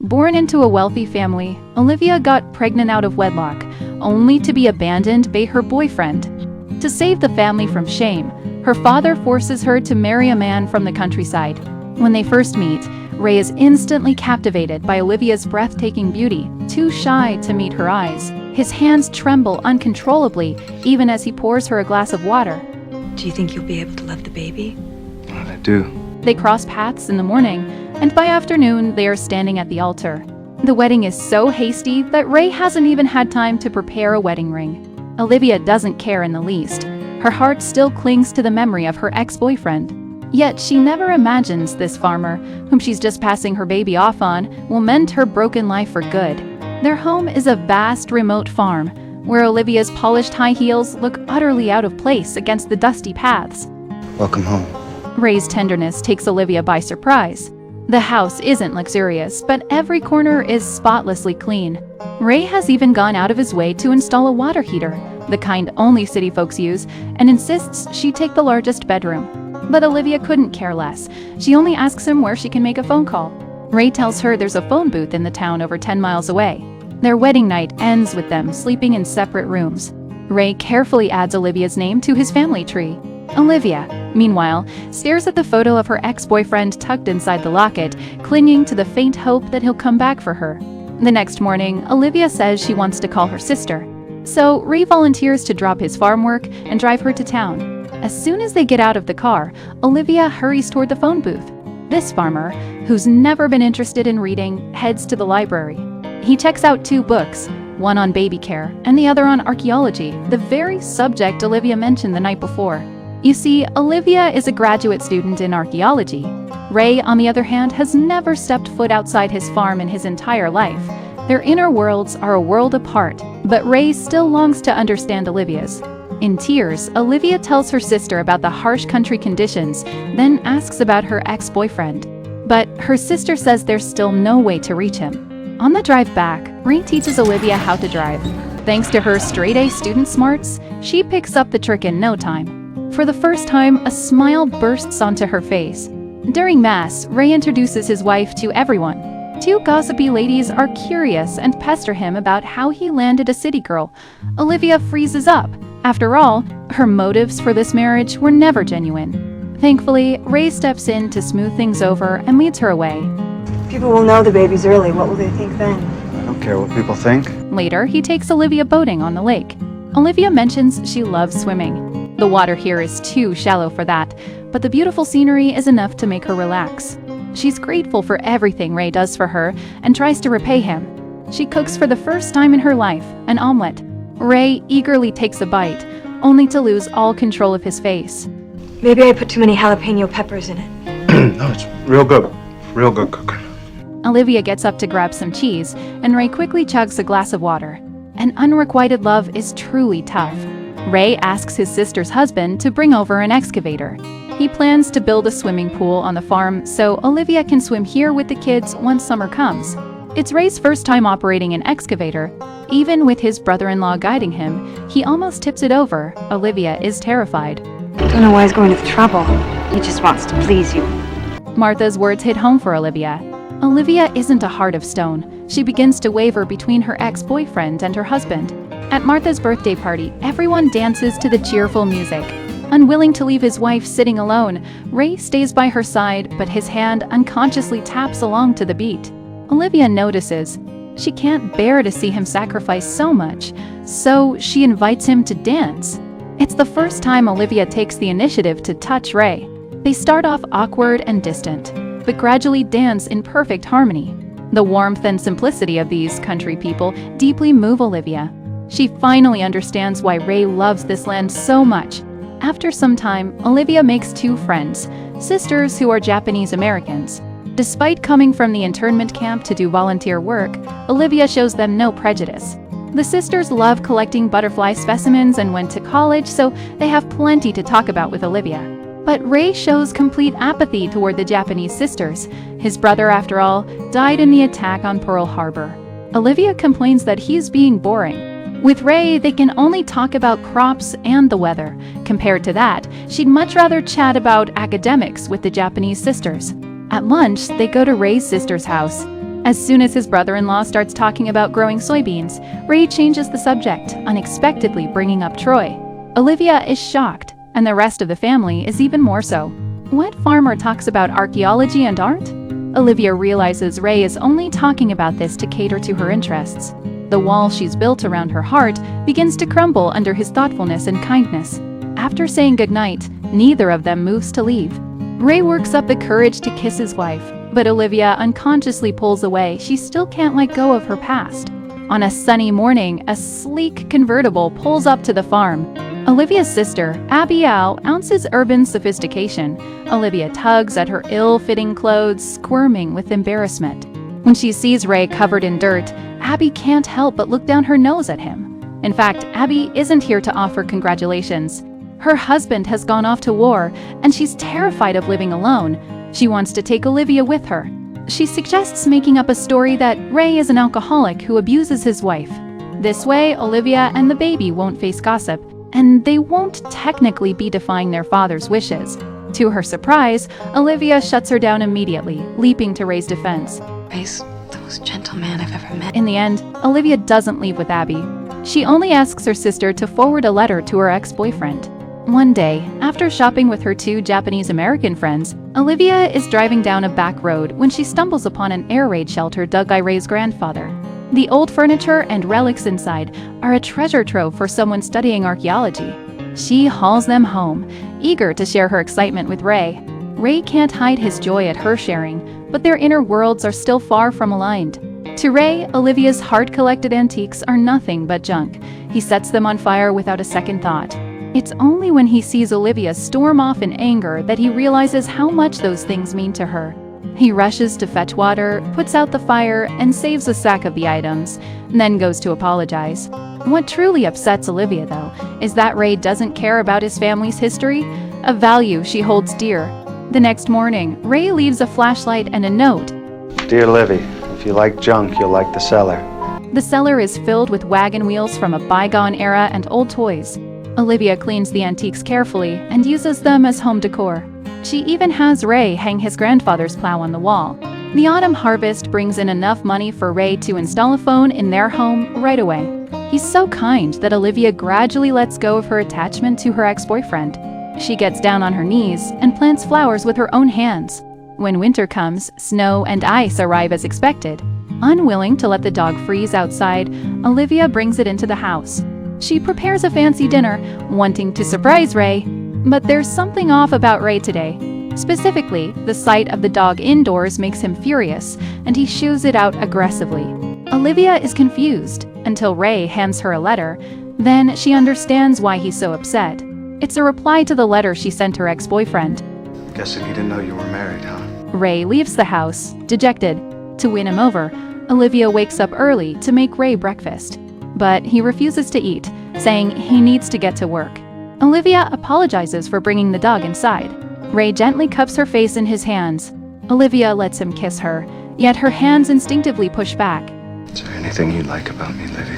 Born into a wealthy family, Olivia got pregnant out of wedlock, only to be abandoned by her boyfriend. To save the family from shame, her father forces her to marry a man from the countryside. When they first meet, Ray is instantly captivated by Olivia's breathtaking beauty, too shy to meet her eyes. His hands tremble uncontrollably, even as he pours her a glass of water. Do you think you'll be able to love the baby? I do. They cross paths in the morning, and by afternoon they are standing at the altar. The wedding is so hasty that Ray hasn't even had time to prepare a wedding ring. Olivia doesn't care in the least. Her heart still clings to the memory of her ex-boyfriend. Yet she never imagines this farmer, whom she's just passing her baby off on, will mend her broken life for good. Their home is a vast, remote farm, where Olivia's polished high heels look utterly out of place against the dusty paths. Welcome home. Ray's tenderness takes Olivia by surprise. The house isn't luxurious, but every corner is spotlessly clean. Ray has even gone out of his way to install a water heater, the kind only city folks use, and insists she take the largest bedroom. But Olivia couldn't care less. She only asks him where she can make a phone call. Ray tells her there's a phone booth in the town over 10 miles away. Their wedding night ends with them sleeping in separate rooms. Ray carefully adds Olivia's name to his family tree. Olivia, meanwhile, stares at the photo of her ex-boyfriend tucked inside the locket, clinging to the faint hope that he'll come back for her. The next morning, Olivia says she wants to call her sister. So Ray volunteers to drop his farm work and drive her to town. As soon as they get out of the car, Olivia hurries toward the phone booth. This farmer, who's never been interested in reading, heads to the library. He checks out 2 books, one on baby care and the other on archaeology, the very subject Olivia mentioned the night before. You see, Olivia is a graduate student in archaeology. Ray, on the other hand, has never stepped foot outside his farm in his entire life. Their inner worlds are a world apart, but Ray still longs to understand Olivia's. In tears, Olivia tells her sister about the harsh country conditions, then asks about her ex-boyfriend. But her sister says there's still no way to reach him. On the drive back, Ray teaches Olivia how to drive. Thanks to her straight-A student smarts, she picks up the trick in no time. For the first time, a smile bursts onto her face. During Mass, Ray introduces his wife to everyone. 2 gossipy ladies are curious and pester him about how he landed a city girl. Olivia freezes up. After all, her motives for this marriage were never genuine. Thankfully, Ray steps in to smooth things over and leads her away. People will know the baby's early. What will they think then? I don't care what people think. Later, he takes Olivia boating on the lake. Olivia mentions she loves swimming. The water here is too shallow for that, but the beautiful scenery is enough to make her relax. She's grateful for everything Ray does for her and tries to repay him. She cooks for the first time in her life, an omelet. Ray eagerly takes a bite, only to lose all control of his face. Maybe I put too many jalapeno peppers in it. No, it's real good. Real good cooking. Olivia gets up to grab some cheese, and Ray quickly chugs a glass of water. An unrequited love is truly tough. Ray asks his sister's husband to bring over an excavator. He plans to build a swimming pool on the farm so Olivia can swim here with the kids once summer comes. It's Ray's first time operating an excavator. Even with his brother-in-law guiding him, he almost tips it over. Olivia is terrified. I don't know why he's going to the trouble. He just wants to please you. Martha's words hit home for Olivia. Olivia isn't a heart of stone. She begins to waver between her ex-boyfriend and her husband. At Martha's birthday party, everyone dances to the cheerful music. Unwilling to leave his wife sitting alone, Ray stays by her side, but his hand unconsciously taps along to the beat. Olivia notices. She can't bear to see him sacrifice so much, so she invites him to dance. It's the first time Olivia takes the initiative to touch Ray. They start off awkward and distant, but gradually dance in perfect harmony. The warmth and simplicity of these country people deeply move Olivia. She finally understands why Ray loves this land so much. After some time, Olivia makes 2 friends, sisters who are Japanese Americans. Despite coming from the internment camp to do volunteer work, Olivia shows them no prejudice. The sisters love collecting butterfly specimens and went to college, so they have plenty to talk about with Olivia. But Ray shows complete apathy toward the Japanese sisters. His brother, after all, died in the attack on Pearl Harbor. Olivia complains that he's being boring. With Ray, they can only talk about crops and the weather. Compared to that, she'd much rather chat about academics with the Japanese sisters. At lunch, they go to Ray's sister's house. As soon as his brother-in-law starts talking about growing soybeans, Ray changes the subject, unexpectedly bringing up Troy. Olivia is shocked, and the rest of the family is even more so. What farmer talks about archaeology and art? Olivia realizes Ray is only talking about this to cater to her interests. The wall she's built around her heart begins to crumble under his thoughtfulness and kindness. After saying goodnight, neither of them moves to leave. Ray works up the courage to kiss his wife, but Olivia unconsciously pulls away. She still can't let go of her past. On a sunny morning, a sleek convertible pulls up to the farm. Olivia's sister, Abby ounces urban sophistication. Olivia tugs at her ill-fitting clothes, squirming with embarrassment. When she sees Ray covered in dirt, Abby can't help but look down her nose at him. In fact, Abby isn't here to offer congratulations. Her husband has gone off to war, and she's terrified of living alone. She wants to take Olivia with her. She suggests making up a story that Ray is an alcoholic who abuses his wife. This way, Olivia and the baby won't face gossip, and they won't technically be defying their father's wishes. To her surprise, Olivia shuts her down immediately, leaping to Ray's defense. Ray's the most gentle man I've ever met. In the end, Olivia doesn't leave with Abby. She only asks her sister to forward a letter to her ex-boyfriend. One day, after shopping with her 2 Japanese-American friends, Olivia is driving down a back road when she stumbles upon an air raid shelter dug by Ray's grandfather. The old furniture and relics inside are a treasure trove for someone studying archaeology. She hauls them home, eager to share her excitement with Ray. Ray can't hide his joy at her sharing, but their inner worlds are still far from aligned. To Ray, Olivia's hard-collected antiques are nothing but junk. He sets them on fire without a second thought. It's only when he sees Olivia storm off in anger that he realizes how much those things mean to her. He rushes to fetch water, puts out the fire, and saves a sack of the items, then goes to apologize. What truly upsets Olivia, though, is that Ray doesn't care about his family's history, a value she holds dear. The next morning, Ray leaves a flashlight and a note. Dear Livy, if you like junk, you'll like the cellar. The cellar is filled with wagon wheels from a bygone era and old toys. Olivia cleans the antiques carefully and uses them as home decor. She even has Ray hang his grandfather's plow on the wall. The autumn harvest brings in enough money for Ray to install a phone in their home right away. He's so kind that Olivia gradually lets go of her attachment to her ex-boyfriend. She gets down on her knees and plants flowers with her own hands. When winter comes, snow and ice arrive as expected. Unwilling to let the dog freeze outside, Olivia brings it into the house. She prepares a fancy dinner, wanting to surprise Ray. But there's something off about Ray today. Specifically, the sight of the dog indoors makes him furious, and he shoos it out aggressively. Olivia is confused until Ray hands her a letter. Then she understands why he's so upset. It's a reply to the letter she sent her ex-boyfriend. Guessing he didn't know you were married, huh? Ray leaves the house, dejected. To win him over, Olivia wakes up early to make Ray breakfast. But he refuses to eat, saying he needs to get to work. Olivia apologizes for bringing the dog inside. Ray gently cups her face in his hands. Olivia lets him kiss her, yet her hands instinctively push back. Is there anything you like about me, Livy?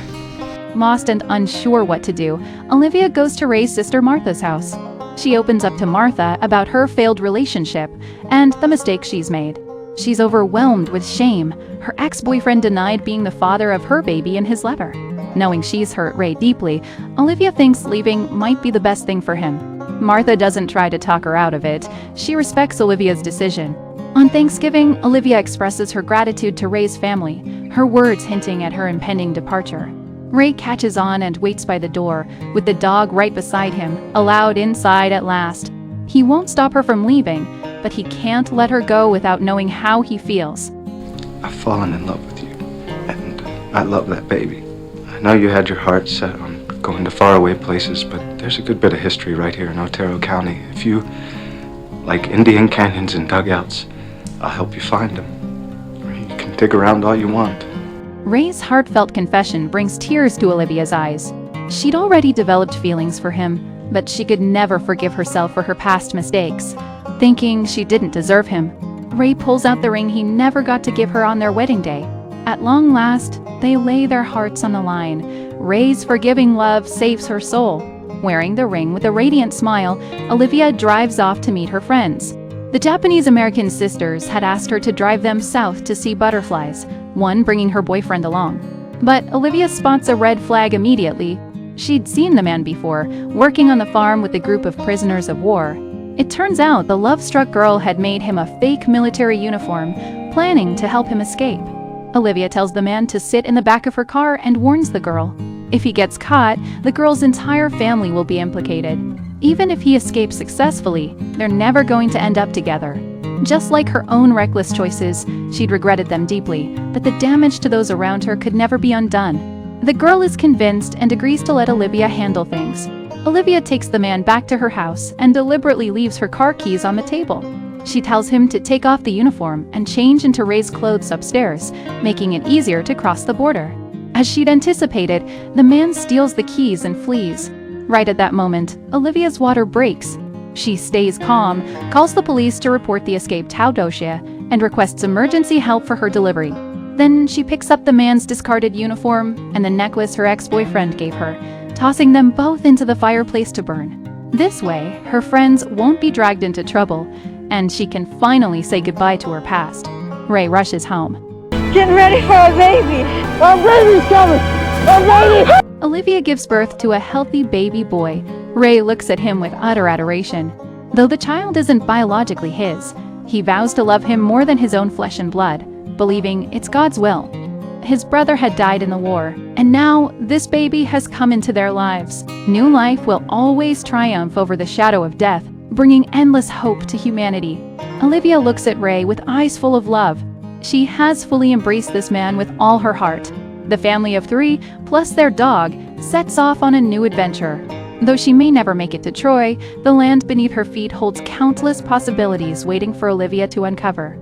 Lost and unsure what to do, Olivia goes to Ray's sister Martha's house. She opens up to Martha about her failed relationship and the mistakes she's made. She's overwhelmed with shame. Her ex-boyfriend denied being the father of her baby in his letter. Knowing she's hurt Ray deeply, Olivia thinks leaving might be the best thing for him. Martha doesn't try to talk her out of it. She respects Olivia's decision. On Thanksgiving, Olivia expresses her gratitude to Ray's family, her words hinting at her impending departure. Ray catches on and waits by the door, with the dog right beside him, allowed inside at last. He won't stop her from leaving, but he can't let her go without knowing how he feels. I've fallen in love with you, and I love that baby. I know you had your heart set on going to faraway places, but there's a good bit of history right here in Otero County. If you like Indian canyons and dugouts, I'll help you find them. You can dig around all you want. Ray's heartfelt confession brings tears to Olivia's eyes. She'd already developed feelings for him, but she could never forgive herself for her past mistakes. Thinking she didn't deserve him, Ray pulls out the ring he never got to give her on their wedding day. At long last, they lay their hearts on the line. Ray's forgiving love saves her soul. Wearing the ring with a radiant smile, Olivia drives off to meet her friends. The Japanese-American sisters had asked her to drive them south to see butterflies, one bringing her boyfriend along. But Olivia spots a red flag immediately. She'd seen the man before, working on the farm with a group of prisoners of war. It turns out the love-struck girl had made him a fake military uniform, planning to help him escape. Olivia tells the man to sit in the back of her car and warns the girl. If he gets caught, the girl's entire family will be implicated. Even if he escapes successfully, they're never going to end up together. Just like her own reckless choices, she'd regretted them deeply, but the damage to those around her could never be undone. The girl is convinced and agrees to let Olivia handle things. Olivia takes the man back to her house and deliberately leaves her car keys on the table. She tells him to take off the uniform and change into Ray's clothes upstairs, making it easier to cross the border. As she'd anticipated, the man steals the keys and flees. Right at that moment, Olivia's water breaks. She stays calm, calls the police to report the escaped Taodoshia, and requests emergency help for her delivery. Then she picks up the man's discarded uniform and the necklace her ex-boyfriend gave her, tossing them both into the fireplace to burn. This way, her friends won't be dragged into trouble, and she can finally say goodbye to her past. Ray rushes home. Getting ready for a baby. Our baby's coming. Our baby. Olivia gives birth to a healthy baby boy. Ray looks at him with utter adoration. Though the child isn't biologically his, he vows to love him more than his own flesh and blood, believing it's God's will. His brother had died in the war, and now this baby has come into their lives. New life will always triumph over the shadow of death, bringing endless hope to humanity. Olivia looks at Ray with eyes full of love. She has fully embraced this man with all her heart. The family of 3, plus their dog, sets off on a new adventure. Though she may never make it to Troy, the land beneath her feet holds countless possibilities waiting for Olivia to uncover.